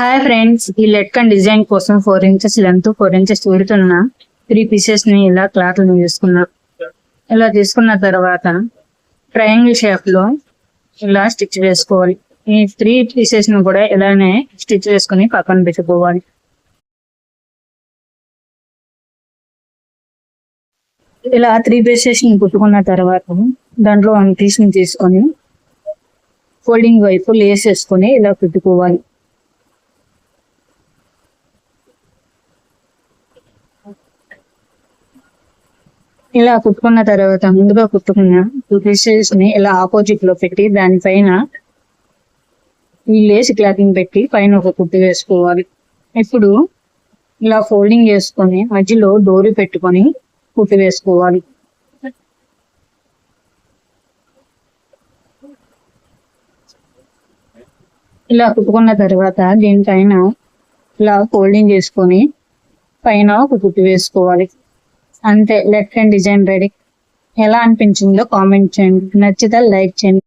Hi friends, ఈ లెట్కన్ design కోసం 4 inches length 4 inches width ఉన్న 3 పీసెస్ ని ఇలా క్లాత్ తీసుకున్నాం. ఇలా తీసుకున్న తర్వాత ట్రయాంగిల్ షేప్ లో ఇలా స్టిచ్ వేసుకోవాలి. ఈ 3 పీసెస్ ను కూడా ఇలానే స్టిచ్ వేసుకుని పక్కన పెట్టుకోవాలి. ఇలా 3 పీసెస్ ని కుట్టుకున్న తర్వాత దాంట్లో 1 పీస్ ని తీసుకొని ఫోల్డింగ్ వైపు లేస్ వేసుకొని ఇలా కుట్టుకోవాలి. ఇలా కుట్టుకున్న తర్వాత ముందుగా కుట్టుకున్న 2 పీసెస్ ని ఇలా ఆపోజిట్ లో పెట్టి దానిపైన ఈ లేస్ క్లాతింగ్ పెట్టి పైన ఒక కుట్టు వేసుకోవాలి. ఇప్పుడు ఇలా ఫోల్డింగ్ చేసుకొని మధ్యలో డోరీ పెట్టుకొని కుట్టు వేసుకోవాలి. ఇలా కుట్టుకున్న తర్వాత దీనిపైన ఇలా ఫోల్డింగ్ చేసుకొని పైన ఒక కుట్టు వేసుకోవాలి. అంతే, లెట్కన్ డిజైన్ రెడీ. ఎలా అనిపించిందో కామెంట్ చేయండి. నచ్చితే లైక్ చేయండి.